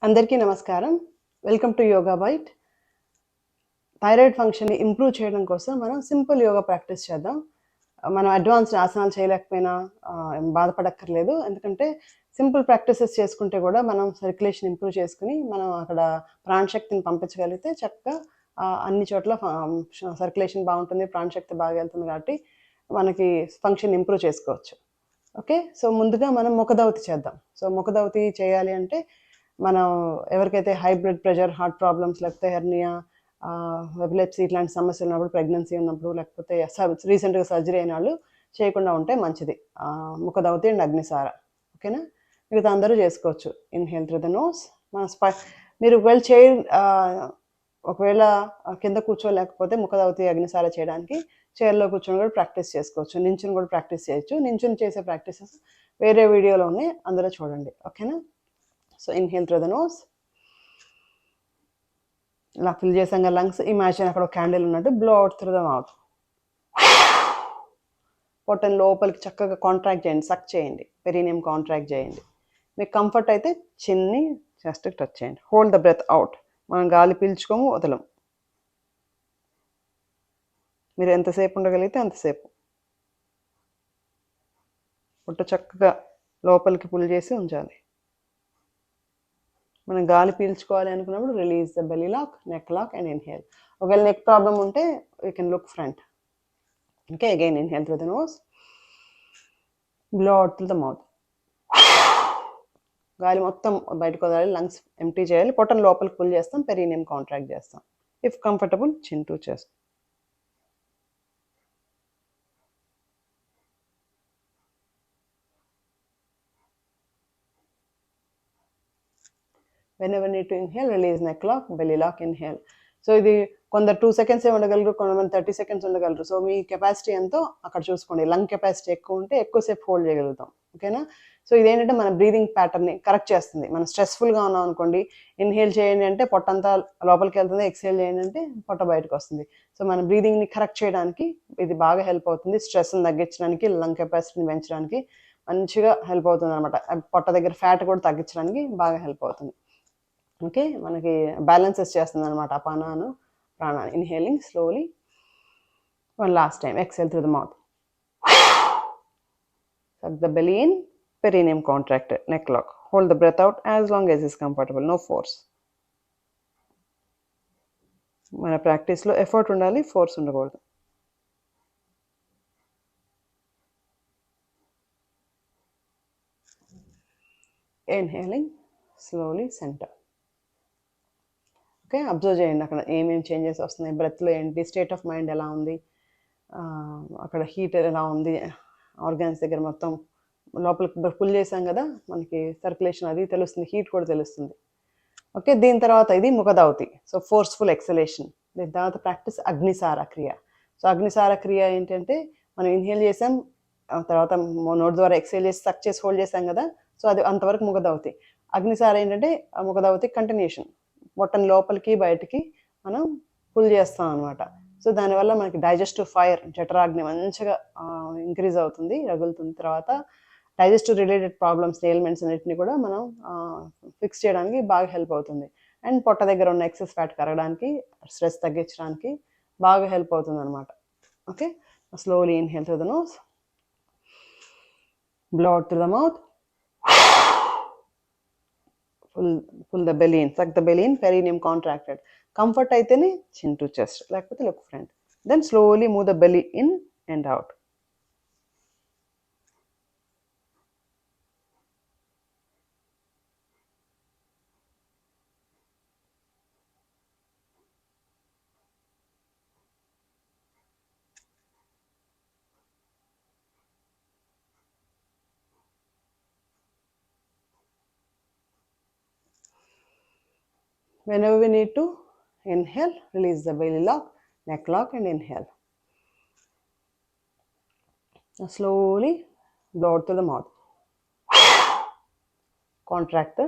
అందరికీ నమస్కారం. Welcome to Yoga Byte. Thyroid ఫంక్షన్ని ఇంప్రూవ్ చేయడం కోసం మనం సింపుల్ యోగా ప్రాక్టీస్ చేద్దాం. మనం అడ్వాన్స్డ్ ఆసనాలు చేయలేకపోయినా బాధపడక్కర్లేదు. ఎందుకంటే సింపుల్ ప్రాక్టీసెస్ చేసుకుంటే కూడా మనం సర్క్యులేషన్ ఇంప్రూవ్ చేసుకుని మనం అక్కడ ప్రాణశక్తిని పంపించగలిగితే చక్కగా అన్ని చోట్ల సర్క్యులేషన్ బాగుంటుంది, ప్రాణశక్తి బాగా వెళ్తుంది కాబట్టి మనకి ఫంక్షన్ ఇంప్రూవ్ చేసుకోవచ్చు. ఓకే, సో ముందుగా మనం ముఖదౌతి చేద్దాం. సో ముఖదౌతి చేయాలి అంటే మనం ఎవరికైతే high blood pressure, heart problems, లేకపోతే హెర్నియా, ఎపిలెప్సీ ఇట్లాంటి సమస్యలు ఉన్నప్పుడు, ప్రెగ్నెన్సీ ఉన్నప్పుడు, లేకపోతే రీసెంట్గా సర్జరీ అయిన వాళ్ళు చేయకుండా ఉంటే మంచిది. ముఖదౌతి అండ్ అగ్నిసార. ఓకేనా, మిగతా అందరూ చేసుకోవచ్చు. Inhale through the nose. మన మీరు ఒకవేళ కింద కూర్చోలేకపోతే ముఖదౌతి అగ్నిసార చేయడానికి చైర్లో కూర్చొని కూడా ప్రాక్టీస్ చేసుకోవచ్చు. నించుని కూడా ప్రాక్టీస్ చేయొచ్చు. నించుని చేసే ప్రాక్టీసెస్ వేరే వీడియోలో ఉన్నాయి, అందులో చూడండి. ఓకేనా, so inhale through the nose. ఇలా ఫిల్ చేసాం కదా లంగ్స్. ఇమాజిన్ అక్కడ ఒక క్యాండిల్ ఉన్నట్టు. Blow out through the mouth. పొట్టని లోపలికి చక్కగా కాంట్రాక్ట్ చేయండి, సక్ చేయండి, పెరినియం కాంట్రాక్ట్ చేయండి. మీకు కంఫర్ట్ అయితే చిన్ని చెస్ట్ టచ్ చేయండి. Hold the breath out. మనం గాలి పీల్చుకోము, వదలం. మీరు ఎంతసేపు ఉండగలిగితే అంతసేపు. పొట్ట చక్కగా లోపలికి పుల్ చేసి ఉంచాలి. మనం గాలి పీల్చుకోవాలి అనుకున్నప్పుడు release the belly lock, neck lock and inhale. ఒకవేళ నెక్ ప్రాబ్లం ఉంటే you can look front. Okay, again inhale through the nose, blow out through the mouth. గాలి మొత్తం బయటకు వదలాలి, లంగ్స్ ఎంటీ చేయాలి. పొట్టను లోపలికి పుల్ చేస్తాం, పెరినియం కాంట్రాక్ట్ చేస్తాం. ఇఫ్ కంఫర్టబుల్, చిన్ to chest. whenever need to inhale, release neck lock, belly lock, inhale. So ఇది కొందరు 2 seconds ఉండగలరు, కొంతమంది 30 seconds ఉండగలరు. సో మీ కెపాసిటీ ఎంతో అక్కడ చూసుకోండి. లంగ్ కెపాసిటీ ఎక్కువ ఉంటే ఎక్కువసేపు హోల్డ్ చేయగలుగుతాం. ఓకేనా, సో ఇదేంటంటే మన బ్రీదింగ్ ప్యాటర్న్ని కరెక్ట్ చేస్తుంది. మనం స్ట్రెస్ఫుల్గా ఉన్నాం అనుకోండి, ఇన్హేల్ చేయండి అంటే పొట్టంతా లోపలికి వెళ్తుంది, ఎక్స్హేల్ చేయండి అంటే పొట్ట బయటకు వస్తుంది. సో మన బ్రీదింగ్ని కరెక్ట్ చేయడానికి ఇది బాగా హెల్ప్ అవుతుంది. స్ట్రెస్ని తగ్గించడానికి, లంగ్ కెపాసిటీని పెంచడానికి మంచిగా హెల్ప్ అవుతుంది అనమాట. పొట్ట దగ్గర ఫ్యాట్ కూడా తగ్గించడానికి బాగా హెల్ప్ అవుతుంది. ఓకే, మనకి బ్యాలెన్సెస్ చేస్తుంది అనమాట అపానాను ప్రాణాన్ని. Inhaling slowly. One last time. Exhale through the mouth. Suck the belly in, perineum contracted, neck lock. Hold the breath out as long as is comfortable, no force. మన ప్రాక్టీస్లో effort ఉండాలి, force ఉండకూడదు. Inhaling slowly centre. Okay, observe చేయండి అక్కడ ఏమేమి changes వస్తున్నాయి, బ్రెత్లో ఏంటి, state of mind ఎలా ఉంది, అక్కడ హీట్ ఎలా ఉంది, ఆర్గాన్స్ దగ్గర మొత్తం లోపలికి పుల్ చేసాం కదా, మనకి సర్క్యులేషన్ అది తెలుస్తుంది, హీట్ కూడా తెలుస్తుంది. ఓకే, దీని తర్వాత ఇది ముఖదౌతి. So forceful exhalation. దీని తర్వాత ప్రాక్టీస్ అగ్నిసార క్రియ. సో అగ్నిసార క్రియ ఏంటంటే మనం ఇన్హేల్ చేసాం, తర్వాత నోటి ద్వారా ఎక్సైల్ చేసి సక్ చేసి హోల్డ్ చేసాం కదా, సో అది అంతవరకు ముఖదౌతి. అగ్నిసార ఏంటంటే ముఖదౌతి కంటిన్యూషన్. పొట్టని లోపలికి బయటికి మనం పుల్ చేస్తాం అనమాట. సో దానివల్ల మనకి డైజెస్టివ్ ఫైర్, జఠరాగ్ని మంచిగా ఇంక్రీజ్ అవుతుంది, రగులుతుంది. తర్వాత డైజెస్టివ్ రిలేటెడ్ ప్రాబ్లమ్స్, ఎయిల్మెంట్స్ అన్నిటిని కూడా మనం ఫిక్స్ చేయడానికి బాగా హెల్ప్ అవుతుంది. అండ్ పొట్ట దగ్గర ఉన్న ఎక్సెస్ ఫ్యాట్ కరగడానికి, స్ట్రెస్ తగ్గించడానికి బాగా హెల్ప్ అవుతుంది అనమాట. Okay, slowly inhale through the nose, blow out through the mouth. Pull the belly in, suck the belly in, perineum contracted. Comfort అయితేనే chin to chest, లేకపోతే look front. Then slowly move the belly in and out. Whenever we need to inhale, release the belly lock, neck lock and inhale. Now slowly blow out through the mouth. Contract the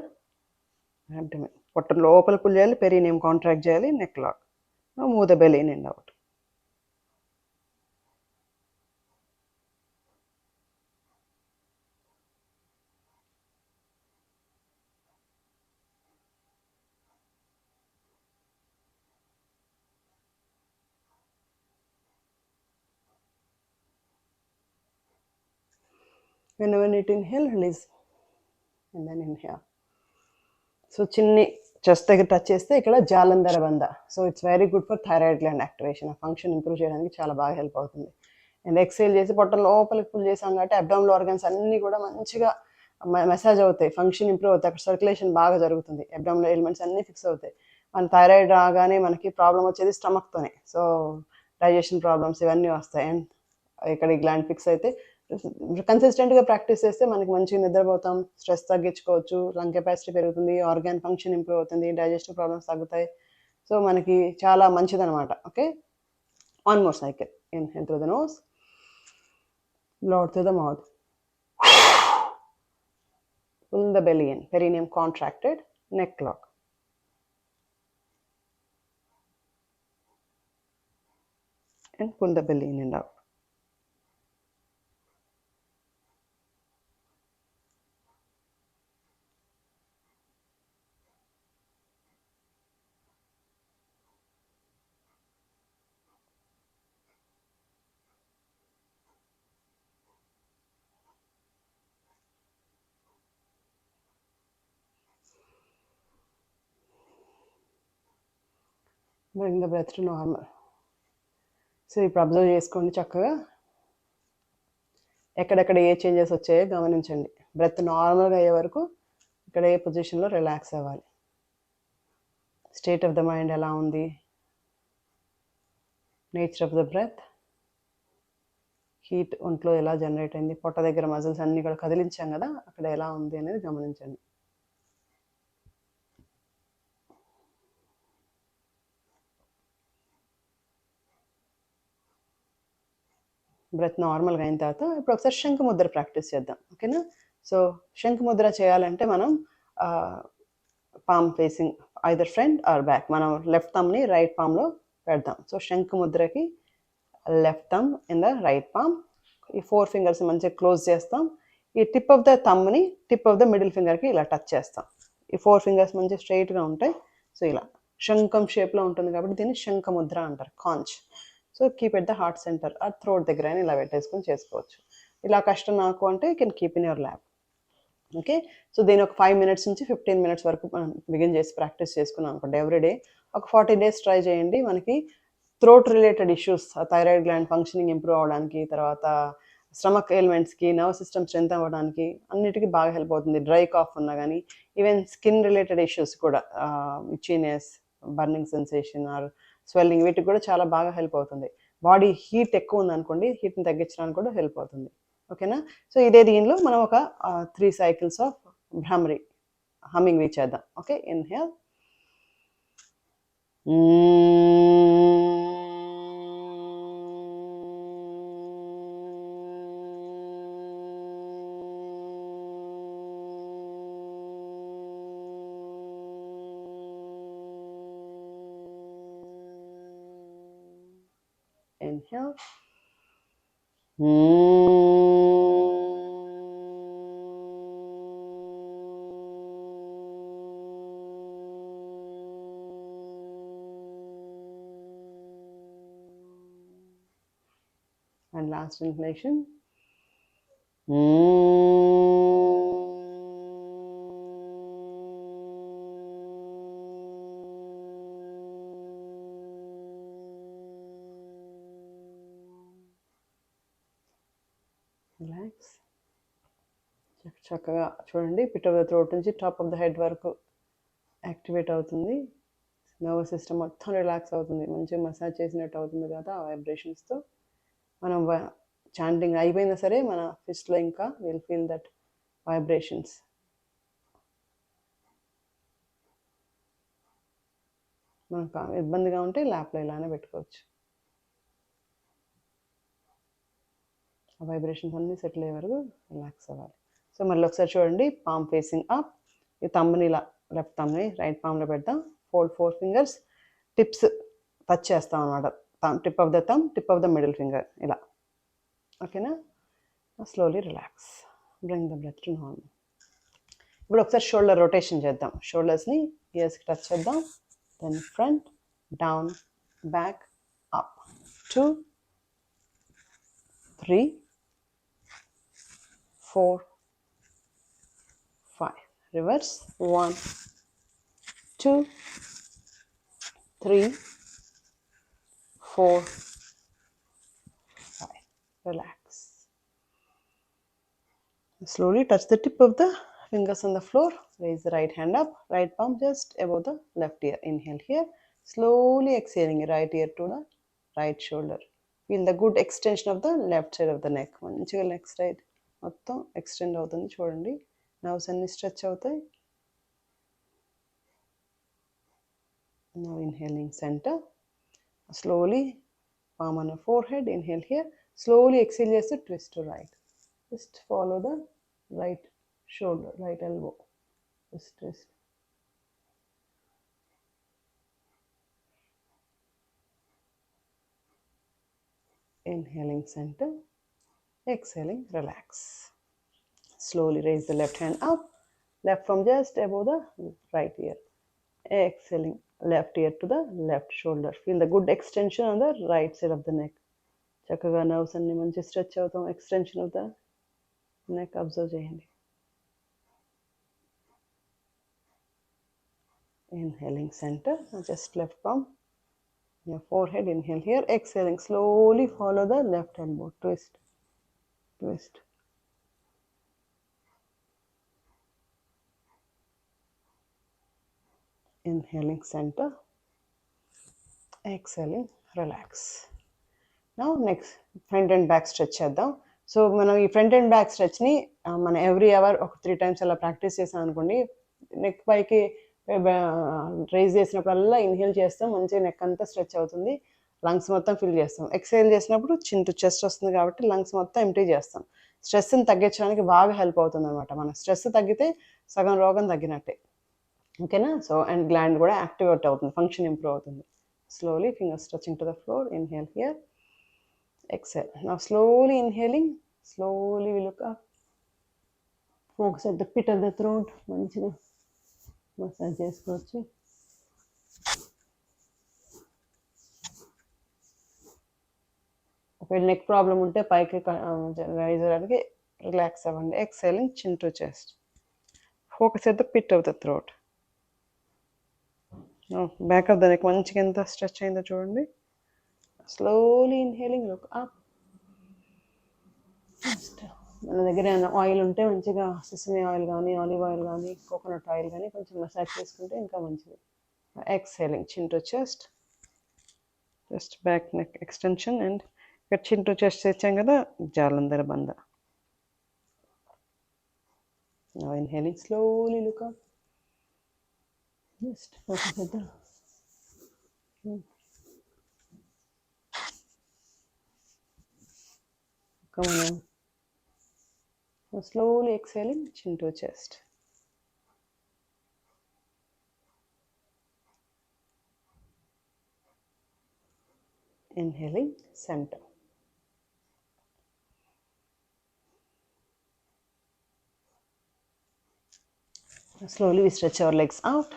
abdomen. పొట్ట లోపల pull చేయాలి, perineum contract చేయాలి, neck lock. Now move the belly in and out. whenever you need to inhale, release, and then inhale. So చిన్ని chest దగ్గర touch చేస్తే ఇక్కడ జాలంధర బంధ. So it's very good for thyroid gland activation. ఆ function improve చేయడానికి చాలా బాగా help అవుతుంది. అండ్ ఎక్సేల్ చేసి పొట్ట లోపలికి పుల్ చేసాం కాబట్టి అబ్డామినల్ ఆర్గన్స్ అన్నీ కూడా మంచిగా మెసేజ్ అవుతాయి, ఫంక్షన్ ఇంప్రూవ్ అవుతాయి, అక్కడ సర్క్యులేషన్ బాగా జరుగుతుంది, అబ్డామినల్ ఎలిమెంట్స్ అన్నీ ఫిక్స్ అవుతాయి. మన థైరాయిడ్ రాగానే మనకి ప్రాబ్లం వచ్చేది స్టమక్తోనే. సో డైజెషన్ ప్రాబ్లమ్స్ ఇవన్నీ వస్తాయి. అండ్ ఇక్కడ ఈ గ్లాండ్ ఫిక్స్ అయితే కన్సిస్టెంట్గా ప్రాక్టీస్ చేస్తే మనకి మంచిగా నిద్రపోతాం, స్ట్రెస్ తగ్గించుకోవచ్చు, లంగ్ కెపాసిటీ పెరుగుతుంది, ఆర్గాన్ ఫంక్షన్ ఇంప్రూవ్ అవుతుంది, డైజెస్టివ్ ప్రాబ్లమ్స్ తగ్గుతాయి. సో మనకి చాలా మంచిదనమాట. Okay, one more cycle. Inhale through the nose, blow out through the mouth. Pull the belly in, perineum contracted, neck lock. And pull the belly in and out. Bring the breath to normal. So ఇప్పుడు observe చేసుకోండి చక్కగా, ఎక్కడెక్కడ ఏ changes వచ్చాయో గమనించండి. Breath నార్మల్గా అయ్యే వరకు ఇక్కడ ఏ పొజిషన్లో రిలాక్స్ అవ్వాలి, స్టేట్ ఆఫ్ ద మైండ్ ఎలా ఉంది, nature of the breath, heat ఒంట్లో ఎలా జనరేట్ అయింది, పొట్ట దగ్గర మజిల్స్ అన్నీ కూడా కదిలించాం కదా, అక్కడ ఎలా ఉంది అనేది గమనించండి. బ్రెత్ నార్మల్గా అయిన తర్వాత ఇప్పుడు ఒకసారి శంఖ ముద్ర ప్రాక్టీస్ చేద్దాం. ఓకేనా? సో శంఖ ముద్ర చేయాలంటే మనం palm facing either front or back, మనం లెఫ్ట్ థమ్ని రైట్ పామ్లో పెడతాం. సో శంఖ ముద్రకి left thumb in the right palm, ఈ 4 ఫింగర్స్ మంచిగా క్లోజ్ చేస్తాం. ఈ టిప్ ఆఫ్ ద థమ్ని టిప్ ఆఫ్ ద మిడిల్ ఫింగర్కి ఇలా టచ్ చేస్తాం. ఈ 4 ఫింగర్స్ మంచిగా స్ట్రైట్గా ఉంటాయి. సో ఇలా శంఖం షేప్లో ఉంటుంది కాబట్టి దీన్ని శంఖ ముద్ర అంటారు, conch. So keep at the heart center ఆ థ్రోట్ దగ్గర అయినా ఇలా పెట్టేసుకొని చేసుకోవచ్చు. ఇలా కష్టం నాకు అంటే you can keep in your lab. Okay, so దీని ఒక 5 minutes నుంచి 15 minutes వరకు మనం బిగిన్ చేసి ప్రాక్టీస్ చేసుకున్నాం అనుకోండి. ఎవ్రీడే ఒక 40 days ట్రై చేయండి. మనకి throat related issues, thyroid gland functioning improve అవ్వడానికి, తర్వాత స్టమక్ ఎలిమెంట్స్కి, నర్వ్ సిస్టమ్ స్ట్రెంత్ అవ్వడానికి అన్నిటికీ బాగా హెల్ప్ అవుతుంది. డ్రై కాఫ్ ఉన్నా కానీ, ఈవెన్ స్కిన్ రిలేటెడ్ ఇష్యూస్ కూడా, itchiness, burning sensation or swelling, వీటికి కూడా చాలా బాగా హెల్ప్ అవుతుంది. బాడీ హీట్ ఎక్కువ ఉందనుకోండి, హీట్ని తగ్గించడానికి కూడా హెల్ప్ అవుతుంది. ఓకేనా? సో ఇదే దీనిలో మనం ఒక 3 cycles ఆఫ్ భ్రమరి హమ్మింగ్ చేద్దాం. Okay, inhale, inhale, and last inhalation, relax. చక్కగా చూడండి, పిట్ ఆఫ్ ద థ్రోట్ నుంచి టాప్ ఆఫ్ ద హెడ్ వరకు యాక్టివేట్ అవుతుంది. నర్వస్ సిస్టమ్ మొత్తం రిలాక్స్ అవుతుంది, మంచిగా మసాజ్ చేసినట్టు అవుతుంది కదా ఆ వైబ్రేషన్స్తో. మనం చాంటింగ్ అయిపోయినా సరే మన ఫిస్ట్లో ఇంకా విల్ ఫీల్ దట్ వైబ్రేషన్స్. మనకు ఇబ్బందిగా ఉంటే ల్యాప్లో ఇలానే పెట్టుకోవచ్చు. ఆ వైబ్రేషన్స్ అన్నీ సెటిల్ అయ్యే వరకు రిలాక్స్ అవ్వాలి. సో మళ్ళీ ఒకసారి చూడండి, పామ్ ఫేసింగ్ అప్, ఈ థంబ్ని ఇలా లెఫ్ట్ థంబ్ని రైట్ పామ్లో పెడతాం. 4 fingers టిప్స్ టచ్ చేస్తాం అనమాట. Tip of the thumb, tip of the middle finger ఇలా. ఓకేనా? Slowly relax, bring the breath to normal. ఇప్పుడు ఒకసారి షోల్డర్ రొటేషన్ చేద్దాం. షోల్డర్స్ని ఇయర్స్కి టచ్ చేద్దాం. Then front, down, back, up. 2, 3, 4, 5. Reverse. 1, 2, 3, 4, 5. Relax. Slowly touch the tip of the fingers on the floor. Raise the right hand up. Right palm just above the left ear. Inhale here. Slowly exhaling right ear to the right shoulder. Feel the good extension of the left side of the neck. మంచిగా neck side మొత్తం extend అవుతుంది చూడండి. Nerves అన్ని stretch అవుతాయి. Now inhaling center. Slowly palm on the forehead. Inhale here. Slowly exhale just to twist to right. Just follow the right shoulder, right elbow. Just twist. Inhaling center. Exhaling, relax. Slowly raise the left hand up. Left from just above the right ear. Exhaling, left ear to the left shoulder. Feel the good extension on the right side of the neck. చక్కగా nerves అన్ని మంచి stretch అవుతాం. Extension of the neck observe చేయండి. Inhaling center, just left palm, your forehead. Inhale here. Exhaling, slowly follow the left elbow. Twist, twist. Inhaling center. Exhaling, relax. Now next front and back stretch చేద్దాం. So మనం ఈ front and back స్ట్రెచ్ని మనం every hour ఒక 3 times అలా practice చేసాం అనుకోండి. Neck పైకి rise చేసినప్పుడల్లా ఇన్హేల్ చేస్తాం. మంచిగా నెక్ అంతా స్ట్రెచ్ అవుతుంది. లంగ్స్ మొత్తం ఫిల్ చేస్తాం. ఎక్స్హేల్ చేసినప్పుడు చిన్ టు చెస్ట్ వస్తుంది కాబట్టి లంగ్స్ మొత్తం ఎంటీ చేస్తాం. స్ట్రెస్ని తగ్గించడానికి బాగా హెల్ప్ అవుతుంది అనమాట. మన స్ట్రెస్ తగ్గితే సగం రోగం తగ్గినట్టే. ఓకేనా? సో అండ్ గ్లాండ్ కూడా యాక్టివేట్ అవుతుంది, ఫంక్షన్ ఇంప్రూవ్ అవుతుంది. Slowly fingers touching to the floor. Inhale here. Exhale. Now slowly inhaling. Slowly we look up. Focus at the pit of the throat. మంచిగా మసాజ్ చేసుకోవచ్చు. ఒకవేళ నెక్ ప్రాబ్లం ఉంటే పైకి rise అవ్వడానికి relax అవ్వండి. Exhaling chin to chest. Focus at the pit of the throat. Back of the neck మంచిగా ఎంత stretch అయిందో చూడండి. Slowly inhaling look up. మన దగ్గర ఆయిల్ ఉంటే మంచిగా సిసమి ఆయిల్ కానీ, ఆలివ్ ఆయిల్ కానీ, కోకోనట్ ఆయిల్ కానీ కొంచెం మసాజ్ చేసుకుంటే ఇంకా మంచిది. Exhaling chin to chest. Just back neck extension and ఇక్కడ చిన్ టు చెస్ట్ తెచ్చాం కదా, జాలంధర బంద. Now inhaling slowly, look up. Just focus at the come on. Now slowly exhaling, chin to chest. Inhaling, center. Now slowly we stretch our legs out.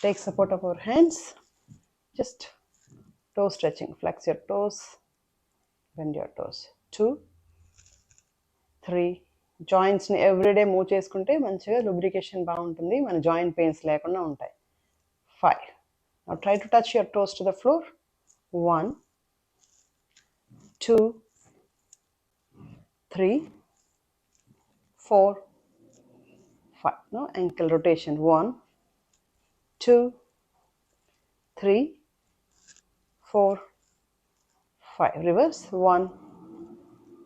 Take support of our hands. Just toe stretching. Flex your toes. Bend your toes. 2, 3. జాయింట్స్ని everyday move చేసుకుంటే మంచిగా lubrication బాగుంటుంది. మన joint pains లేకుండా ఉంటాయి. 5. Now try to touch your toes to the floor. 1, 2, 3, 4, 5. Now ankle rotation. 1, 2, 3, 4, 5. Reverse. 1,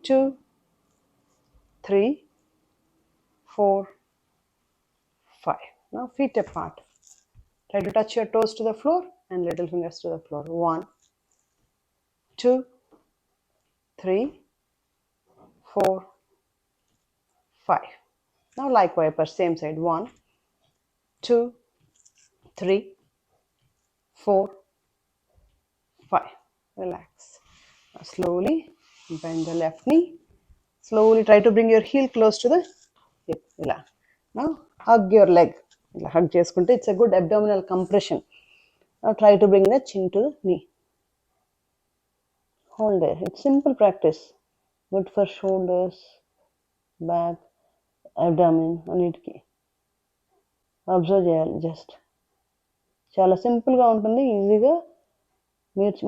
2, 3, 4, 5. Now feet apart. Try to touch your toes to the floor and little fingers to the floor. 1, 2, 3, 4, 5. Now like wipers, same side. 1, 2, 3, 4, 5. Relax. Now slowly bend the left knee. Slowly try to bring your heel close to the hip. Now hug your leg. Hug చేసుకుంటే it's a good abdominal compression. Now try to bring the chin to the knee. Hold there. It's simple practice. Good for shoulders, back, abdomen అన్నిటికీ observe చేయాలి. Just చాలా సింపుల్గా ఉంటుంది, ఈజీగా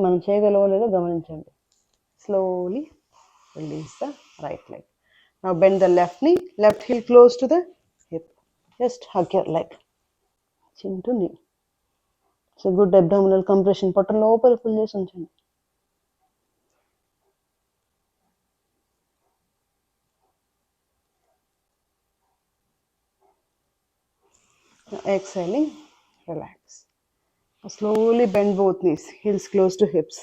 మనం చేయగలవో లేదో గమనించండి. Slowly release the right leg. Now bend the left knee, left heel close to the hip. Just hug your leg, chin to knee. So good abdominal compression. పొట్ట లోపల ఫుల్ చేసి ఉంచండి. Exhaling, relax. Slowly bend both knees, heels close to hips.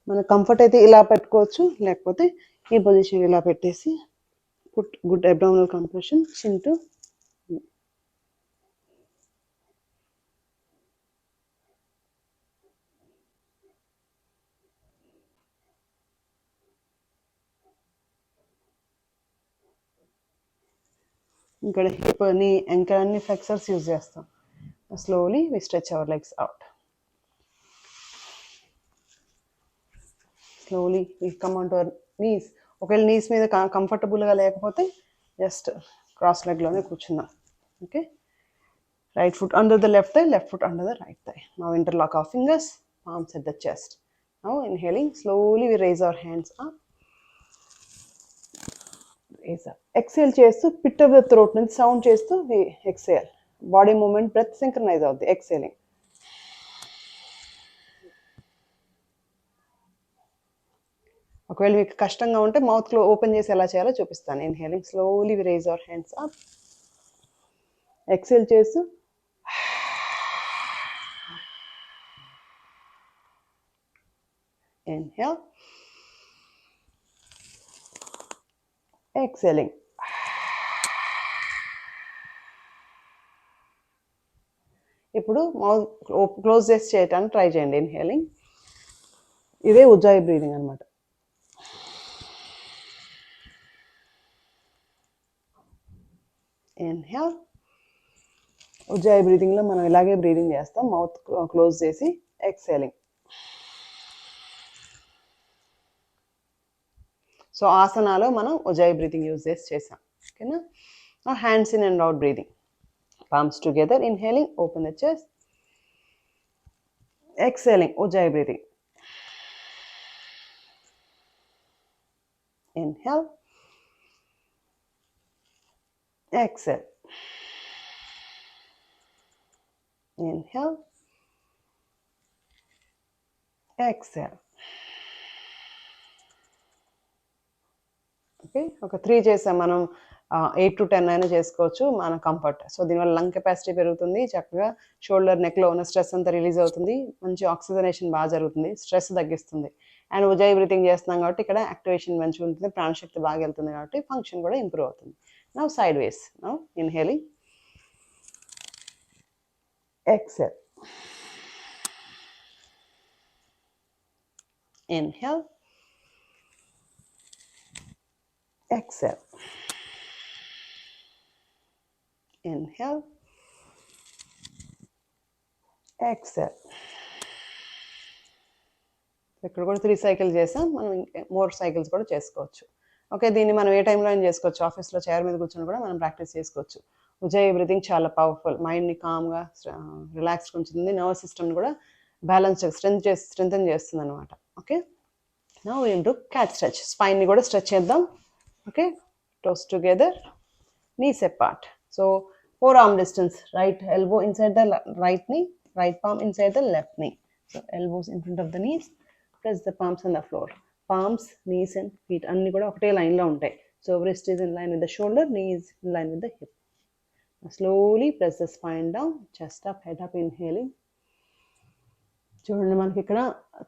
మన comfort అయితే ఇలా పెట్టుకోవచ్చు, లేకపోతే ఈ పొజిషన్ ఇలా పెట్టేసి put good abdominal compression, chin to knee. ఇక్కడ హిప్ ని యాంకిల్ అన్ని ఫ్లెక్సర్స్ యూజ్ చేస్తాం. Slowly we stretch our legs out. Slowly we come on to our knees. ఒకవేళ నీస్ మీద కంఫర్టబుల్గా లేకపోతే జస్ట్ క్రాస్ లెగ్లోనే కూర్చుందాం. Okay, right foot under the left thigh, left foot under the right thigh. Now interlock our fingers, palms at the chest. Now inhaling, slowly we raise our hands up. Raise up. Exhale చేస్తూ pit of the throat నుంచి sound చేస్తూ exhale. Body movement, breath synchronize అవుతుంది exhaling. ఒకవేళ మీకు కష్టంగా ఉంటే mouth open చేసి ఎలా చేయాలో చూపిస్తాను. Inhaling, slowly we raise our hands up. Exhale చేస్తూ inhale, exhaling. ఇప్పుడు మౌత్ క్లోజ్ చేసి చేయడానికి ట్రై చేయండి. ఇన్హేలింగ్, ఇదే ఉజ్జాయి బ్రీదింగ్ అనమాట. ఇన్హేల్, ఉజ్జాయి బ్రీదింగ్లో మనం ఇలాగే బ్రీదింగ్ చేస్తాం, మౌత్ క్లోజ్ చేసి. ఎక్సేలింగ్. సో ఆసనాలో మనం ఉజ్జాయి బ్రీతింగ్ యూజ్ చేసి చేసాం. ఓకేనా? Hands in and out breathing. palms together, inhaling, open the chest. Exhaling, ujjayi breathing. Inhale, exhale. Inhale, exhale. Okay, ఒక 3 చేసాం మనం. 8 to 10 అయినా చేసుకోవచ్చు, మన కంఫర్ట్. సో దీనివల్ల లంగ్ కెపాసిటీ పెరుగుతుంది, చక్కగా షోల్డర్ నెక్లో ఉన్న స్ట్రెస్ అంతా రిలీజ్ అవుతుంది, మంచి ఆక్సిజనేషన్ బాగా జరుగుతుంది, స్ట్రెస్ తగ్గిస్తుంది. అండ్ ఉజ్జాయి బ్రీతింగ్ చేస్తున్నాం కాబట్టి ఇక్కడ యాక్టివేషన్ మంచిగా ఉంటుంది, ప్రాణశక్తి బాగా వెళ్తుంది కాబట్టి ఫంక్షన్ కూడా ఇంప్రూవ్ అవుతుంది. Now sideways. Now inhaling, exhale. Inhale, exhale. Inhale, exhale. ఇక్కడ కూడా 3 సైకిల్స్ చేసాం, మనం మోర్ సైకిల్స్ కూడా చేసుకోవచ్చు. ఓకే, దీన్ని మనం ఏ టైంలో అయినా చేసుకోవచ్చు. ఆఫీస్లో చైర్ మీద కూర్చొని కూడా మనం ప్రాక్టీస్ చేసుకోవచ్చు. ఉజ్జాయి బ్రీతింగ్ చాలా పవర్ఫుల్, మైండ్ని కామ్గా రిలాక్స్గా ఉంచుతుంది, నర్వస్ సిస్టమ్ని కూడా బ్యాలెన్స్ స్ట్రెంథెన్ చేస్తుంది అనమాట. Okay, now we will do cat stretch. స్పైన్ని కూడా స్ట్రెచ్ చేద్దాం. Okay, toes together, knees apart. So forearm distance, right elbow inside the right knee, right palm inside the left knee. So elbows in front of the knees, press the palms on the floor. Palms, knees and feet అన్ని కూడా ఒకటే లైన్లో ఉంటాయి. So wrist is in line with the shoulder, knee is in line with the hip. Slowly press the spine down, chest up, head up, inhaling. చూడండి, మనకి ఇక్కడ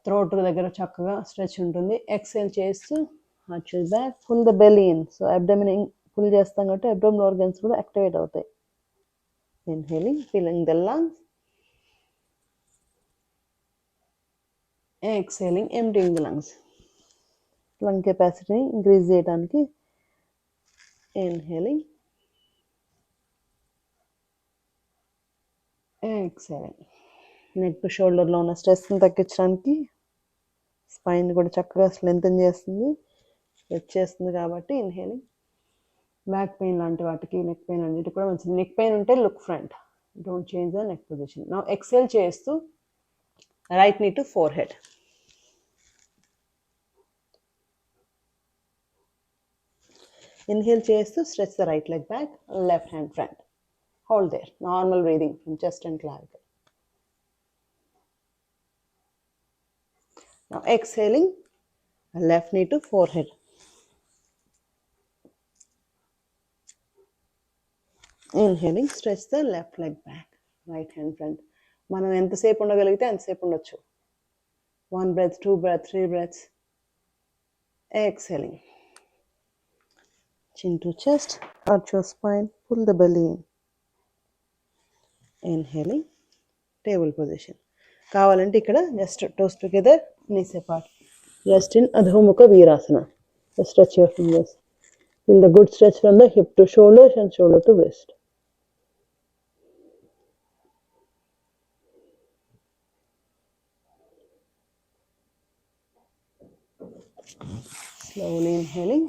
throat దగ్గర చక్కగా స్ట్రెచ్ ఉంటుంది. ఎక్సేల్ చేస్తూ arch your back, pull the belly in. So abdomen pull చేస్తాం కాబట్టి abdominal organs కూడా యాక్టివేట్ అవుతాయి. Inhaling, filling the lungs. Exhaling, emptying the lungs. Lung capacity increase చేయడానికి. Inhaling, exhaling. నెక్ టు షోల్డర్లో ఉన్న స్ట్రెస్ని తగ్గించడానికి, స్పైన్ కూడా చక్కగా స్ట్రెంథెన్ చేస్తుంది, స్ట్రెచ్ చేస్తుంది కాబట్టి. ఇన్హేలింగ్, బ్యాక్ పెయిన్ లాంటి వాటికి, నెక్ పెయిన్ అన్నిటి కూడా మంచిది. నెక్ పెయిన్ ఉంటే look front, don't change the neck position. నా ఎక్సెల్ చేస్తూ right need to four head. Inhale చేస్తూ stretch the right leg back, left hand front. Hold there. Normal breathing from chest and clavicle. Now exhaling, left knee to forehead. Inhaling, stretch the left leg back, right hand front. మనం ఎంతసేపు ఉండగలిగితే అంతసేపు ఉండొచ్చు. 1 breath, 2 breath, 3 breaths. Exhaling. Chin to chest, arch your spine, pull the belly in. Inhaling, table position. కావాలంటే ఇక్కడ just toes together, knees apart. Just in Adho Mukha Virasana. Just stretch your fingers. Feel the good stretch from the hip to shoulders and shoulder to wrist. Slowly inhaling,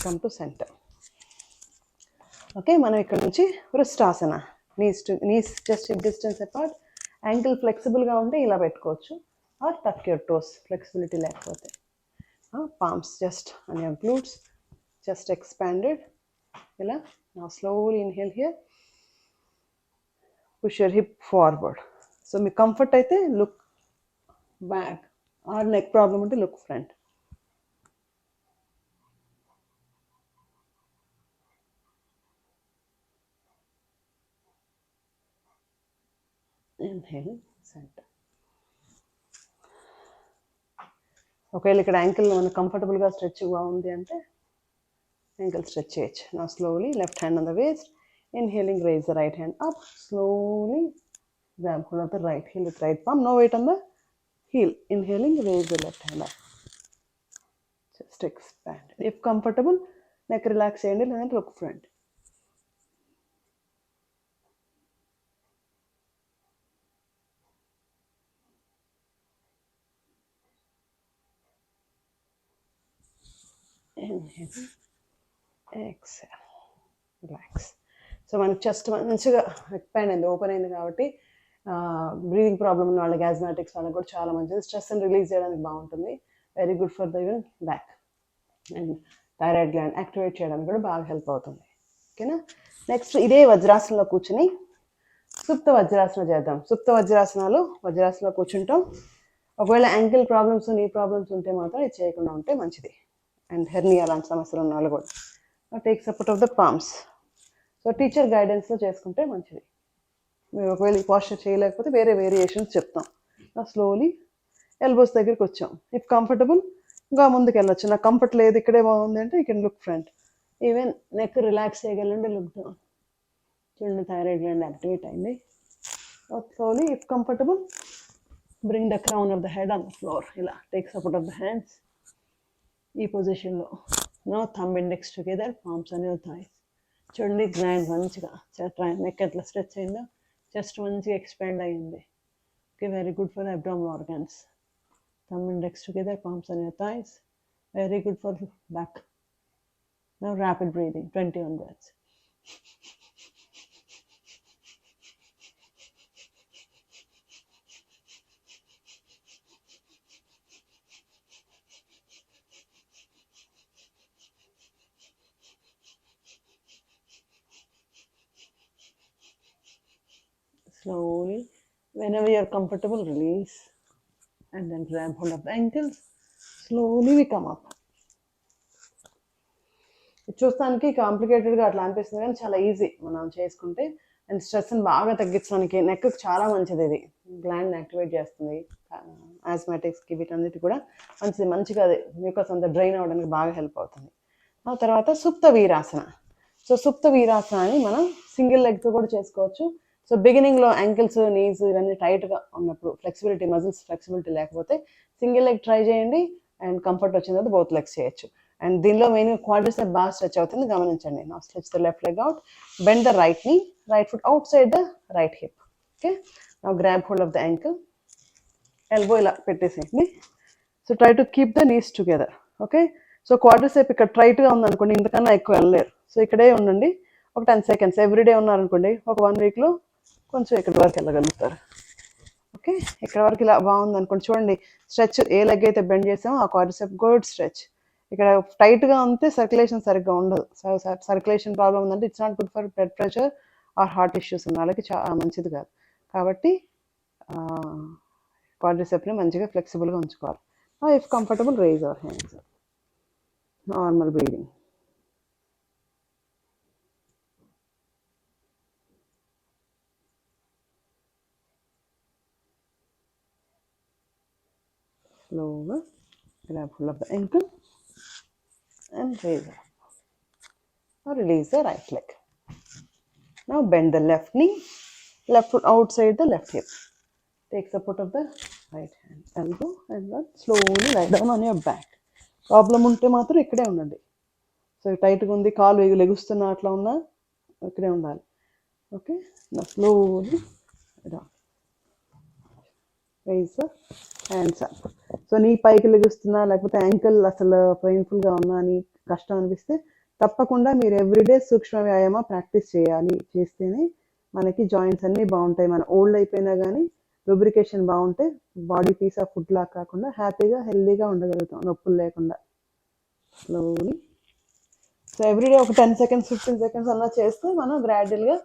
come to center. Okay, మనం ఇక్కడ నుంచి వృష్టాసన. knees just a distance apart. Ankle flexible గా ఉంటే ఇలా పెట్టుకోవచ్చు, or tuck your toes, flexibility లేకపోతే. Palms just on your glutes, just expanded. ఇలా. Now slowly inhale here. Push your hip forward. So me comfort అయితే look back, or neck problem ఉంటే look front. Inhale, center. ఒకవేళ ఇక్కడ ankle మనకు కంఫర్టబుల్గా స్ట్రెచ్గా ఉంది అంటే యాంకిల్ స్ట్రెచ్ చేయొచ్చు. Now slowly left hand on the waist. Inhaling, raise the right hand up. Slowly grab hold of the right heel with right palm. No weight on the heel. Inhaling, raise the left hand up. Just expand. If comfortable, neck relax చేయండి, లేదంటే look front. Inhale, exhale, relax. So మనకి chest మంచిగా expand అయింది, open అయింది కాబట్టి breathing problem ఉన్న వాళ్ళకి, యాజ్మాటిక్స్ వాళ్ళకి కూడా చాలా మంచిది. స్ట్రెస్ని రిలీజ్ చేయడానికి బాగుంటుంది. Very good for the even back and thyroid gland activate చేయడానికి కూడా బాగా హెల్ప్ అవుతుంది. ఓకేనా. నెక్స్ట్ ఇదే వజ్రాసనంలో కూర్చుని సుప్త వజ్రాసన చేద్దాం. సుప్త వజ్రాసనంలో కూర్చుంటాం. ఒకవేళ యాంకిల్ ప్రాబ్లమ్స్, నీ ప్రాబ్లమ్స్ ఉంటే మాత్రం ఇది చేయకుండా ఉంటే మంచిది. అండ్ హెర్నియా లాంటి సమస్యలు ఉన్న వాళ్ళు కూడా. Take support of the palms. So teacher గైడెన్స్లో చేసుకుంటే మంచిది. మీరు ఒకవేళ ఈ పోస్చర్ చేయలేకపోతే వేరే వేరియేషన్స్ చెప్తాం. స్లోలీ ఎల్బోస్ దగ్గరికి వచ్చాం. ఇఫ్ కంఫర్టబుల్ ఇంకా ముందుకు వెళ్ళొచ్చు. నాకు కంఫర్ట్ లేదు, ఇక్కడే బాగుంది అంటే you can look front. Even neck relax చేయగలండి, లుక్ డౌన్. చూడండి, థైరాయిడ్ గ్లాండ్ యాక్టివేట్ అయింది. Slowly if comfortable bring the crown of the head on the floor. ఇలా take support of the hands. ఈ పొజిషన్లో now thumb index together, palms on your thighs. చూడండి, gland మంచిగా neck ఎట్లా stretch అయిందో, chest మంచిగా expand అయ్యింది. Okay, very good for abdominal organs. Thumb index together, palms on your thighs. Very good for back. Now rapid breathing, 21 breaths. Slowly, whenever you are comfortable, release and then grab hold of the ankles. Slowly we come up. చూస్తానికి కాంప్లికేటెడ్గా అట్లా అనిపిస్తుంది కానీ చాలా easy మనం చేసుకుంటే. And స్ట్రెస్ని బాగా తగ్గించడానికి నెక్కి చాలా మంచిది. ఇది గ్లాండ్ యాక్టివేట్ చేస్తుంది. యాజ్మాటిక్స్కి వీటన్నిటి కూడా మంచిది. మంచిగా అది మ్యూకస్ అంతా డ్రైన్ అవ్వడానికి బాగా హెల్ప్ అవుతుంది. ఆ తర్వాత సుప్త వీరాసన. సో సుప్త వీరాసనాన్ని మనం సింగిల్ లెగ్తో కూడా చేసుకోవచ్చు. సో బిగినింగ్లో యాంకిల్స్, నీస్ ఇవన్నీ టైట్గా ఉన్నప్పుడు, ఫ్లెక్సిబిలిటీ, మజిల్స్ ఫ్లెక్సిబిలిటీ లేకపోతే సింగిల్ లెగ్ ట్రై చేయండి. అండ్ కంఫర్ట్ వచ్చిన తర్వాత బోత్ లెగ్స్ చేయొచ్చు. అండ్ దీనిలో మెయిన్గా క్వాడ్రిసెప్ బాగా స్ట్రెచ్ అవుతుంది, గమనించండి. Now stretch the left leg out, bend the right knee, right foot outside the right hip. Okay, now grab hold of the ankle, elbow ఇలా పెట్టేసేయండి. So try to keep the knees together. Okay, so quadricep ఇక్కడ టైట్గా ఉందనుకోండి, ఇంతకన్నా ఎక్కువ వెళ్ళలేరు. So ఇక్కడే ఉండండి ఒక 10 seconds. ఎవ్రీడే ఉన్నారనుకోండి, ఒక 1 weekలో కొంచెం ఇక్కడి వరకు వెళ్ళగలుగుతారు. ఓకే, ఇక్కడ వరకు ఇలా బాగుంది అనుకోండి. చూడండి స్ట్రెచ్, ఏ లెగ్ అయితే బెండ్ చేసామో ఆ క్వాడ్రిసెప్ గుడ్ స్ట్రెచ్. ఇక్కడ టైట్గా ఉంటే సర్క్యులేషన్ సరిగ్గా ఉండదు. సర్క్యులేషన్ ప్రాబ్లం ఉందంటే it's not good for blood pressure or heart issues ఉన్న వాళ్ళకి చాలా మంచిది కాదు. కాబట్టి క్వాడ్రిసెప్ని మంచిగా ఫ్లెక్సిబుల్గా ఉంచుకోవాలి. If comfortable, rise our hands, normal breathing. Slowly grab hold of the ankle and raise up. Now release the right leg. Now bend the left knee, left foot outside the left hip. Take support of the right hand, elbow, and then slowly lie down on your back. Problem ఉంటే మాత్రం ఇక్కడే ఉండండి. So టైట్గా ఉంది, కాలు లెగుస్తున్నా అట్లా ఉన్నా ఇక్కడే ఉండాలి. Okay, slowly down, raise hands up. So నీ పైకి లెగుస్తున్నా, లేకపోతే యాంకిల్ అసలు పెయిన్ఫుల్గా ఉన్నా అని కష్టం అనిపిస్తే తప్పకుండా మీరు ఎవ్రీడే సూక్ష్మ వ్యాయామం ప్రాక్టీస్ చేయాలి. చేస్తేనే మనకి జాయింట్స్ అన్నీ బాగుంటాయి. మన ఓల్డ్ అయిపోయినా కానీ లూబ్రికేషన్ బాగుంటే బాడీ పీస్ ఆఫ్ ఫుడ్ లాగా కాకుండా హ్యాపీగా హెల్దీగా ఉండగలుగుతాం, నొప్పులు లేకుండా. స్లోలీ, సో ఎవ్రీడే ఒక 10 seconds 15 seconds అలా చేస్తే మనం గ్రాడ్యువల్గా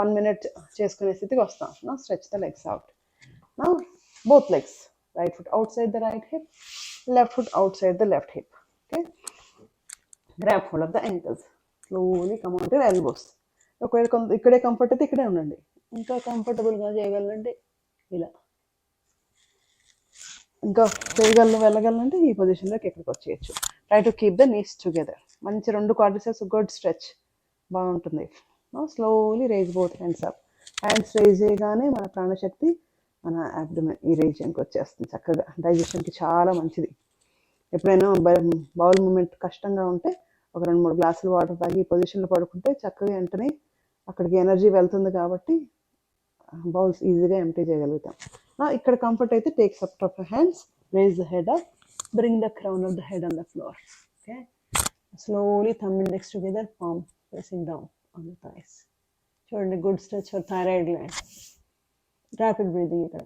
1 minute చేసుకునే స్థితికి వస్తాం. నా స్ట్రెచ్ ద లెగ్స్ అవుట్. నా both legs, right foot outside the right hip, left foot outside the left hip. Okay, grab hold of the ankles, slowly come on to your elbows. ఒకవేళ ఇక్కడే comfort అయితే ఇక్కడే ఉండండి. ఇంకా కంఫర్టబుల్గా చేయగలంటే ఇలా, ఇంకా వెళ్ళగలంటే ఈ పొజిషన్లోకి ఎక్కడికి వచ్చేయచ్చు. Try to keep the knees together. మంచి 2 క్వాడ్రిసెప్స్ గుడ్ స్ట్రెచ్ బాగుంటుంది. Slowly raise both hands up. Hands raise చేయగానే మన ప్రాణశక్తి మన అబ్డోమెన్ ఈ రీజియన్కి వచ్చేస్తుంది. చక్కగా డైజెషన్కి చాలా మంచిది. ఎప్పుడైనా బౌల్ మూమెంట్ కష్టంగా ఉంటే ఒక 2-3 గ్లాసులు వాటర్ తాగి ఈ పొజిషన్లో పడుకుంటే చక్కగా వెంటనే అక్కడికి ఎనర్జీ వెళ్తుంది. కాబట్టి బౌల్స్ ఈజీగా ఎంటీ చేయగలుగుతాం. ఇక్కడ కంఫర్ట్ అయితే take support of hands, raise the head up, bring the crown of the head on the floor. Okay, slowly thumb index together, palm pressing down on the thighs. చూడండి, good stretch for thyroid gland. Rapid breathing ఇక్కడ.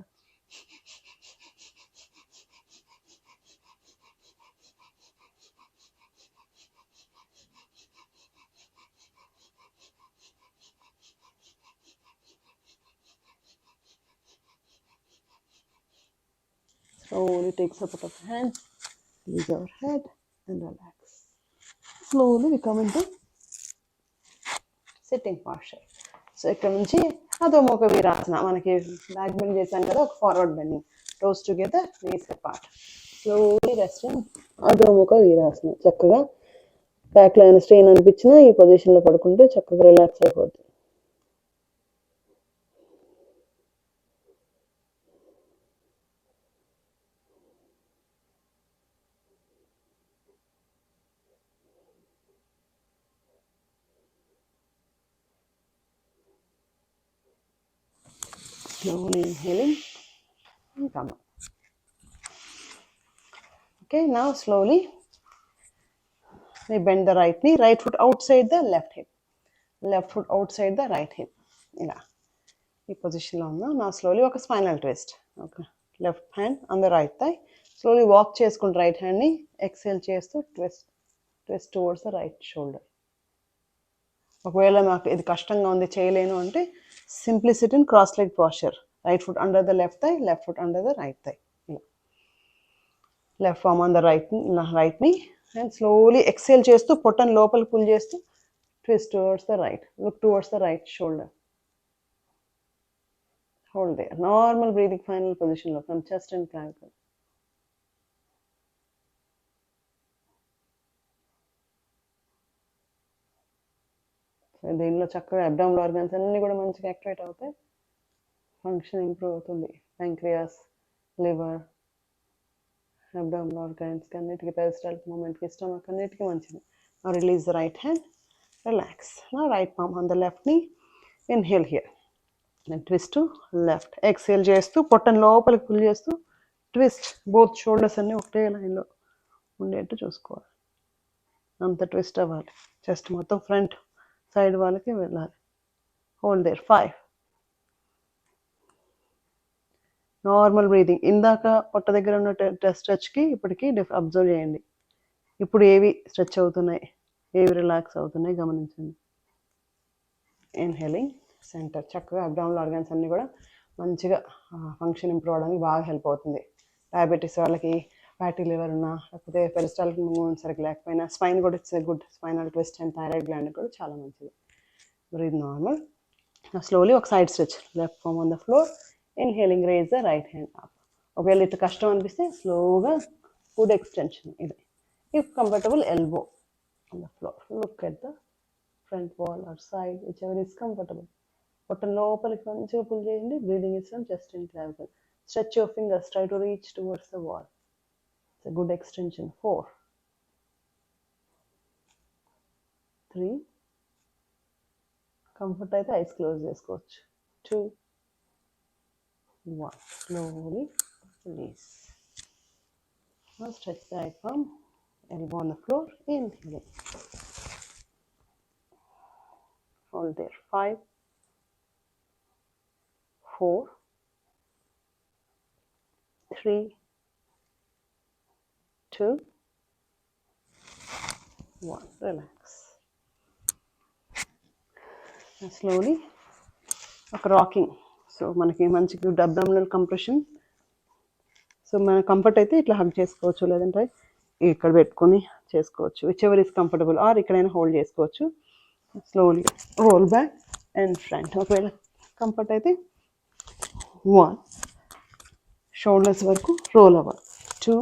Slowly take support of hands, release our head and relax. Slowly we come into sitting posture. So ఇక్కడ నుంచి అధోముఖ వీరాసన. మనకి back bend చేశాం కదా, ఒక forward bending, toes together, knees apart. Slowly resting, Adhomukha Virasana. చక్కగా బ్యాక్లో అయినా స్ట్రెయిన్ అనిపించినా ఈ పొజిషన్లో పడుకుంటే చక్కగా రిలాక్స్ అయిపోద్ది. Slowly inhaling and come up. Okay, now slowly we bend the right knee, right foot outside the left hip, left foot outside the right hip. ఇలా ఈ పొజిషన్లో ఉన్నాం. నా స్లోలీ ఒక spinal twist. Okay, left hand on the right thigh, slowly walk చేసుకుంటూ right హ్యాండ్ని exhale చేస్తూ twist towards the right shoulder. ఒకవేళ నాకు ఇది కష్టంగా ఉంది చేయలేను అంటే simply sit in cross leg posture. Right foot under the left thigh, left foot under the right thigh. Left palm on the right knee and slowly exhale చేస్తూ పొట్టను లోపలికి పుల్ చేస్తూ twist towards the right, look towards the right shoulder. Hold there. Normal breathing, final పొజిషన్లో from chest and plank. దీనిలో చక్కగా abdominal organs అన్నీ కూడా మంచిగా యాక్టివేట్ అవుతాయి, ఫంక్షన్ ఇంప్రూవ్ అవుతుంది. ప్యాంక్రియాస్, లివర్, అబ్డామినల్ ఆర్గన్స్ అన్నిటికీ, పెరిస్టల్ మూమెంట్కి, స్టమక్ అన్నిటికీ మంచిది. Now release the right hand, relax. Now right palm on the left knee, inhale here and twist to left. Exhale చేస్తూ పొట్టను లోపలికి పుల్ చేస్తూ ట్విస్ట్. బోత్ షోల్డర్స్ అన్నీ ఒకటే లైన్లో ఉండేట్టు చూసుకోవాలి. అంత ట్విస్ట్ అవ్వాలి. చెస్ట్ మొత్తం ఫ్రంట్ సైడ్ వాళ్ళకి వెళ్ళాలి. Hold there 5. Normal breathing. ఇందాక పొట్ట దగ్గర ఉన్న స్ట్రెచ్కి ఇప్పటికి అబ్జర్వ్ చేయండి. ఇప్పుడు ఏవి స్ట్రెచ్ అవుతున్నాయి, ఏవి రిలాక్స్ అవుతున్నాయి గమనించండి. Inhaling centre. చక్కగా అబ్డామినల్ ఆర్గాన్స్ అన్నీ కూడా మంచిగా ఫంక్షన్ ఇంప్రూవ్ అవడానికి బాగా హెల్ప్ అవుతుంది. డయాబెటీస్ వాళ్ళకి, ఫ్యాటీ లివర్ ఉన్నా, లేకపోతే పెరిస్టాల్టిక్ మూవ్మెంట్ సరిగ్గా లేకపోయినా, స్పైన్ కూడా it's good spinal twist and thyroid gland కూడా చాలా మంచిది. Breathe normal. స్లోలీ ఒక side stretch. Left palm on the floor. Inhaling raise the right hand up. ఒకవేళ ఇట్లా కష్టం అనిపిస్తే స్లోగా గుడ్ ఎక్స్టెన్షన్ ఇది. If comfortable elbow on the floor. Look at the front wall or side whichever is comfortable. పొట్ట లోపలికి మంచిగా pull చేయండి. Breathing is from chest and clavicle. Stretch your fingers, try to reach towards the wall. It's a good extension. 4, 3, comfort అయితే eyes close చేసుకోవచ్చు. 2, 1, slowly release. Now stretch the right palm, elbow on the floor, inhaling. Hold there. 5, 4, 3, 2, 1. Relax. And slowly ఒక rocking. So మనకి మంచి good abdominal compression. So మన comfort అయితే ఇట్లా hug చేసుకోవచ్చు, లేదంటే ఇక్కడ పెట్టుకొని చేసుకోవచ్చు. Whichever is comfortable. Or ఇక్కడైనా హోల్డ్ చేసుకోవచ్చు. Slowly roll back and front. ఒకవేళ కంఫర్ట్ అయితే 1, షోల్డర్స్ వరకు రోల్ అవ్వాలి. 2,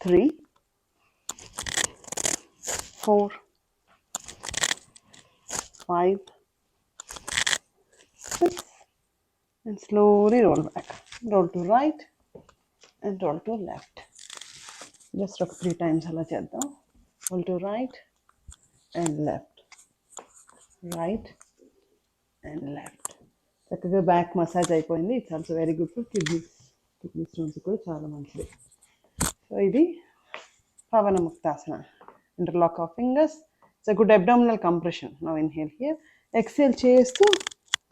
3, 4, 5, 6, and slowly roll back. Roll to right and roll to left. Just 3 times అలా చేద్దాం. Roll to right and left, right and left. చక్కగా back massage అయిపోయింది. It's also very good for kidney stones కూడా చాలా మంచిది. So ఇది Pavana Muktasana. Interlock of fingers. It's a good abdominal compression. Now inhale here. Exhale చేస్తూ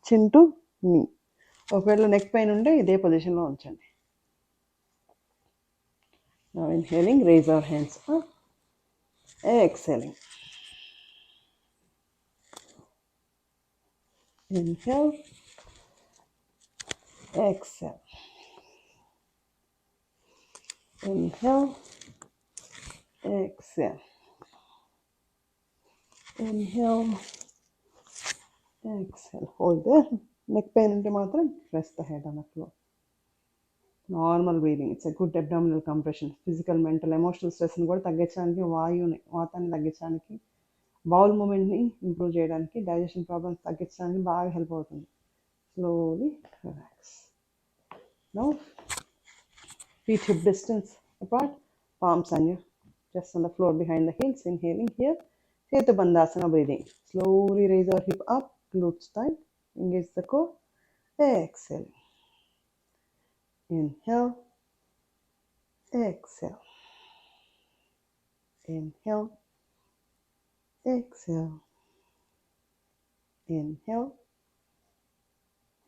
chin to నీ. ఒకవేళ neck pain ఉంటే ఇదే పొజిషన్లో ఉంచండి. Now inhaling, raise our hands up. Exhaling. Inhale. Exhale. Inhale. Exhale. Inhale. Exhale. Hold there. Neck pain unte matram rest the head on the floor. Normal breathing. It's a good abdominal compression. Physical, mental, emotional స్ట్రెస్ని కూడా తగ్గించడానికి, వాతాన్ని తగ్గించడానికి, bowel మూమెంట్ని improve చేయడానికి, digestion problems తగ్గించడానికి బాగా help అవుతుంది. Slowly relax. Now feet hip distance apart, palms on your chest on the floor behind the heels. Inhaling here. Setubandaasana breathing. Slowly raise our hip up, glutes tight, engage the core. Exhale. Inhale. Exhale. Inhale. Exhale. Inhale.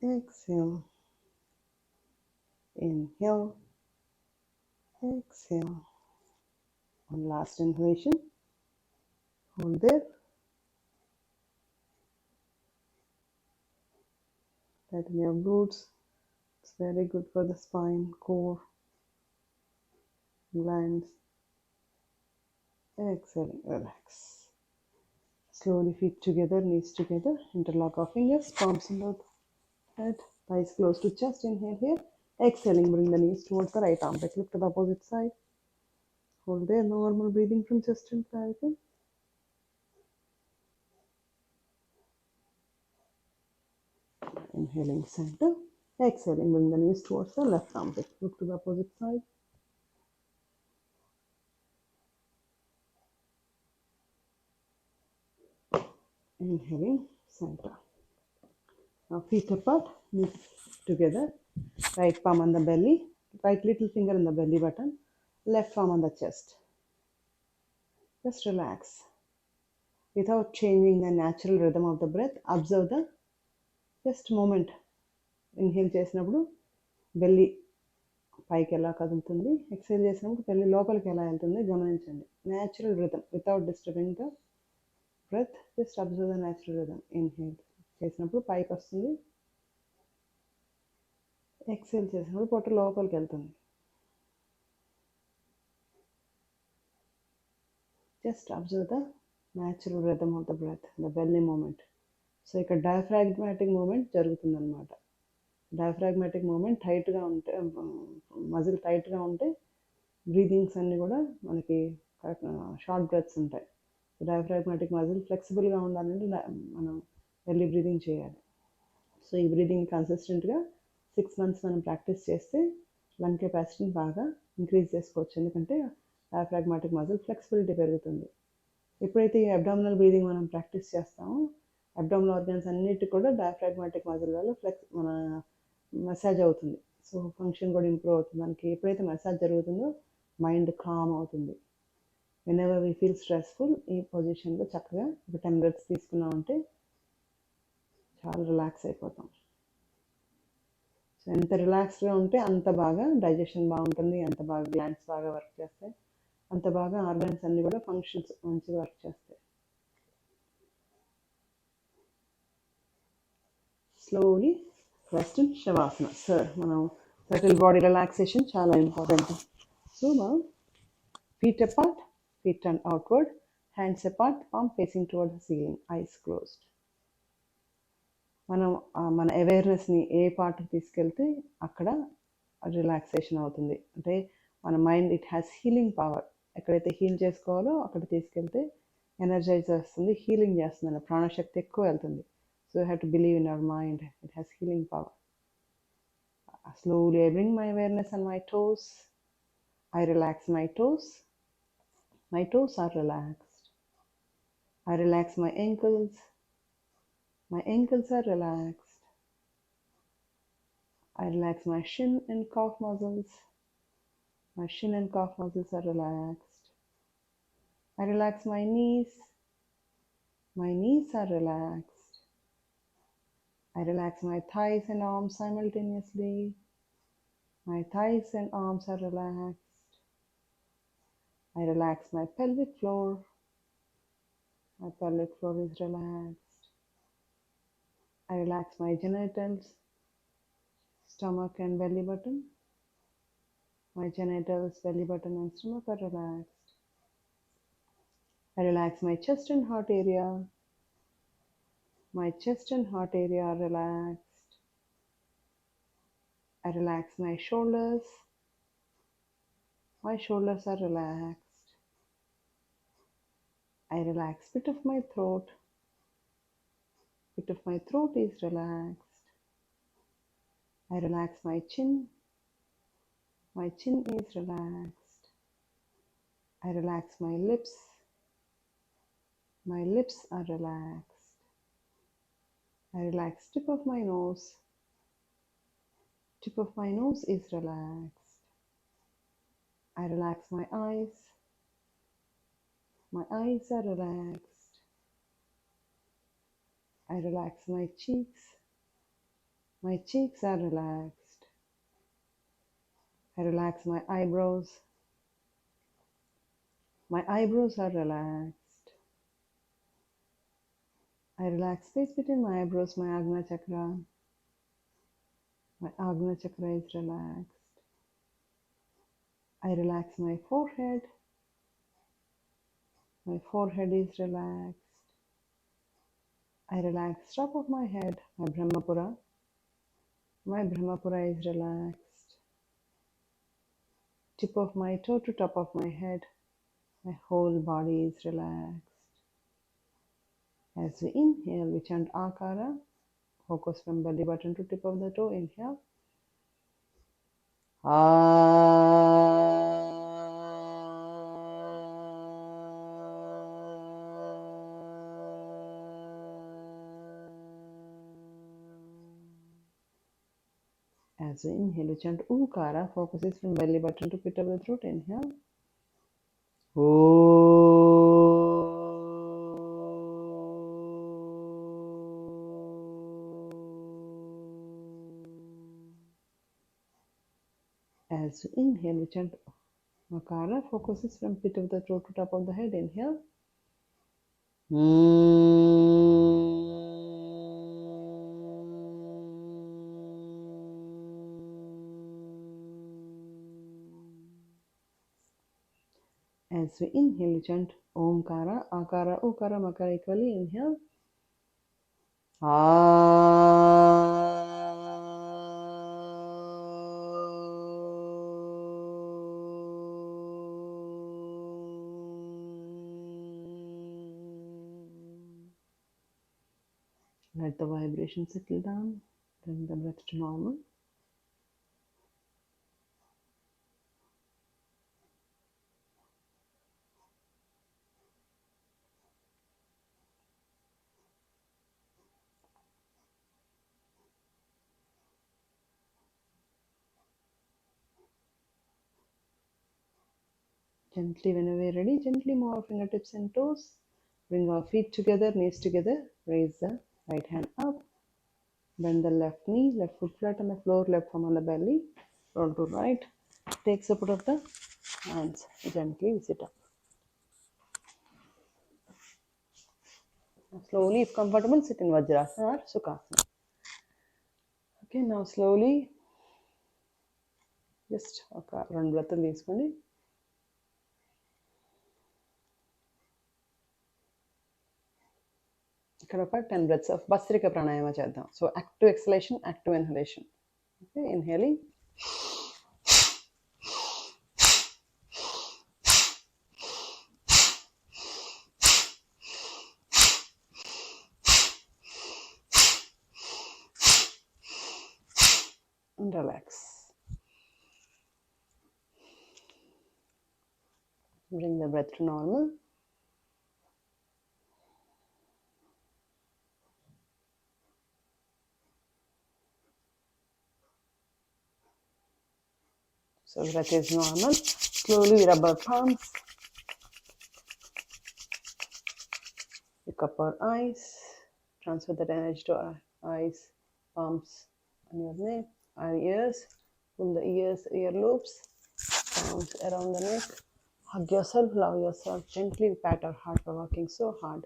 Exhale. Inhale. Exhale. One last inhalation. Hold there. Tighten your glutes. It's very good for the spine, core, glands. Exhaling, relax. Slowly feet together, knees together. Interlock our fingers, palms on the head, thighs close to chest. Inhale here. Exhaling, bring the knees towards the right armpit. Look to the opposite side. Hold there. Normal breathing from chest and clavicle. Inhaling center. Exhaling, bring the knees towards the left armpit. Look to the opposite side. Inhaling center. Now feet apart, knees together. Right palm on the belly. Right little finger on the belly button. Left palm on the chest. Just relax. Without changing the natural rhythm of the breath, observe the just moment. Inhale చేసినప్పుడు belly పైకి ఎలా కదులుతుంది, exhale చేసినప్పుడు belly లోపలికి ఎలా వెళ్తుంది గమనించండి. Natural rhythm without disturbing the breath, just observe the natural rhythm. Inhale చేసినప్పుడు పైకి వస్తుంది, ఎక్సైల్ చేసినప్పుడు పొట్ట లోపలికి వెళ్తుంది. Just observe the natural rhythm of the breath, the belly movement. So ఇక్కడ డయాఫ్రాగ్మాటిక్ మూమెంట్ జరుగుతుందన్నమాట. డయాఫ్రాగ్మాటిక్ మూమెంట్ టైట్గా ఉంటే, మజిల్ టైట్గా ఉంటే బ్రీదింగ్స్ అన్నీ కూడా మనకి షార్ట్ బ్రెత్స్ ఉంటాయి. డయాఫ్రాగ్మాటిక్ మజిల్ ఫ్లెక్సిబుల్గా ఉండాలంటే మనం బెల్లీ బ్రీదింగ్ చేయాలి. సో ఈ బ్రీదింగ్ కన్సిస్టెంట్గా 6 months మనం ప్రాక్టీస్ చేస్తే లంగ్ కెపాసిటీని బాగా ఇంక్రీజ్ చేసుకోవచ్చు. ఎందుకంటే డయాఫ్రాగ్మాటిక్ మజిల్ ఫ్లెక్సిబిలిటీ పెరుగుతుంది. ఎప్పుడైతే ఈ అబ్డామినల్ బ్రీదింగ్ మనం ప్రాక్టీస్ చేస్తామో అబ్డామినల్ ఆర్గాన్స్ అన్నిటికి కూడా డయాఫ్రాగ్మాటిక్ మజిల్ వల్ల మన మసాజ్ అవుతుంది. సో ఫంక్షన్ కూడా ఇంప్రూవ్ అవుతుంది. మనకి ఎప్పుడైతే మసాజ్ జరుగుతుందో మైండ్ కామ్ అవుతుంది. వెనెవర్ వీ ఫీల్ స్ట్రెస్ఫుల్, ఈ పొజిషన్లో చక్కగా ఒక 10 breaths తీసుకున్నామంటే చాలా రిలాక్స్ అయిపోతాం. సో ఎంత రిలాక్స్గా ఉంటే అంత బాగా డైజెషన్ బాగుంటుంది, అంత బాగా గ్లాండ్స్ బాగా వర్క్ చేస్తాయి, అంత బాగా ఆర్గాన్స్ అన్నీ కూడా ఫంక్షన్స్ మంచిగా వర్క్ చేస్తాయి. Slowly rest in శవాసన. సార్ మనం సటిల్ బాడీ రిలాక్సేషన్ చాలా ఇంపార్టెంట్. సో మనం feet apart, feet turned outward, hands apart, palm facing towards the ceiling, eyes closed. మనం మన అవేర్నెస్ని ఏ పార్ట్కి తీసుకెళ్తే అక్కడ రిలాక్సేషన్ అవుతుంది. అంటే మన mind it has healing power. ఎక్కడైతే హీల్ చేసుకోవాలో అక్కడ తీసుకెళ్తే ఎనర్జైజ్ వస్తుంది, హీలింగ్ చేస్తుంది, ప్రాణశక్తి ఎక్కువ వెళ్తుంది. So you have to believe in our mind, it has healing power. Slowly I bring my awareness on my toes. I relax my toes. My toes are relaxed. I relax my ankles. My ankles are relaxed. I relax my shin and calf muscles. My shin and calf muscles are relaxed. I relax my knees. My knees are relaxed. I relax my thighs and arms simultaneously. My thighs and arms are relaxed. I relax my pelvic floor. My pelvic floor is relaxed. I relax my genitals, stomach and belly button. My genitals, belly button and stomach are relaxed. I relax my chest and heart area. My chest and heart area are relaxed. I relax my shoulders. My shoulders are relaxed. I relax pit of my throat. Pit of my throat is relaxed. I relax my chin. My chin is relaxed. I relax my lips. My lips are relaxed. I relax tip of my nose. Tip of my nose is relaxed. I relax my eyes. My eyes are relaxed. I relax my cheeks. My cheeks are relaxed. I relax my eyebrows. My eyebrows are relaxed. I relax space between my eyebrows, my Agna chakra. My Agna chakra is relaxed. I relax my forehead. My forehead is relaxed. I relax top of my head, my Brahmapura. My Brahmapura is relaxed. Tip of my toe to top of my head, my whole body is relaxed. As we inhale, we chant Akara. Focus from belly button to tip of the toe. Inhale. As we inhale, we chant Ukara. Focus is from belly button to pit of the throat. Inhale. Oh. As you inhale, we chant Makara. Focuses from pit of the throat to top of the head. Inhale. As we inhale, we chant Omkara, Akara, Ukara, Makara equally. Inhale. Let the vibration settle down. Bring the breath to normal. Gently, whenever you're ready, gently move our fingertips and toes. Bring our feet together, knees together. Raise the right hand up. Bend the left knee, left foot flat on the floor, left arm on the belly. Roll to right. Take support of the hands. Gently sit up. Slowly, if comfortable, sit in Vajrasana or Sukhasana. Okay, now slowly, just run breath తీసుకోండి. ఇక్కడ ఒక 10 breaths of Bhastrika Pranayama చేద్దాం. So active exhalation, active inhalation. Okay, inhaling. And relax. Bring the breath to normal. So breath is normal. Slowly we rub our palms. Pick up our eyes. Transfer that energy to our eyes, palms, on your neck, our ears. Pull the ears, earlobes, palms around the neck. Hug yourself, love yourself. Gently pat our heart for working so hard.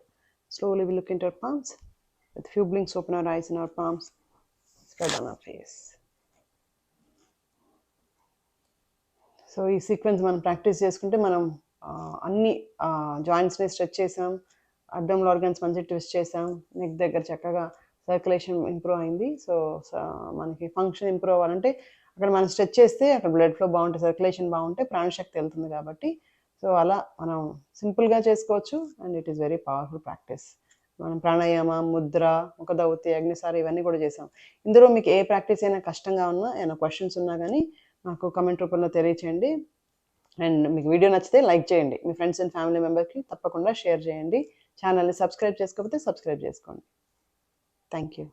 Slowly we look into our palms. With few blinks, open our eyes and our palms. Spread on our face. So ఈ sequence మనం practice చేసుకుంటే మనం అన్ని జాయింట్స్ని stretch చేసాం, abdominal organs మంచి twist చేసాం, neck దగ్గర చక్కగా సర్క్యులేషన్ ఇంప్రూవ్ అయింది. సో మనకి ఫంక్షన్ ఇంప్రూవ్ అవ్వాలంటే అక్కడ మనం స్ట్రెచ్ చేస్తే అక్కడ బ్లడ్ ఫ్లో బాగుంటే, సర్క్యులేషన్ బాగుంటే ప్రాణశక్తి వెళ్తుంది కాబట్టి సో అలా మనం సింపుల్గా చేసుకోవచ్చు and it is very powerful practice. మనం ప్రాణాయామ, ముద్ర, ముఖదౌతి, అగ్నిసారి ఇవన్నీ కూడా చేసాం. ఇందులో మీకు ఏ ప్రాక్టీస్ అయినా కష్టంగా ఉన్నా, ఏమైనా క్వశ్చన్స్ ఉన్నా కానీ నాకు కమెంట్ రూపంలో తెలియచేయండి. అండ్ మీకు వీడియో నచ్చితే లైక్ చేయండి, మీ ఫ్రెండ్స్ అండ్ ఫ్యామిలీ మెంబర్స్కి తప్పకుండా షేర్ చేయండి. ఛానల్ని సబ్స్క్రైబ్ చేసుకోకపోతే సబ్స్క్రైబ్ చేసుకోండి. Thank you.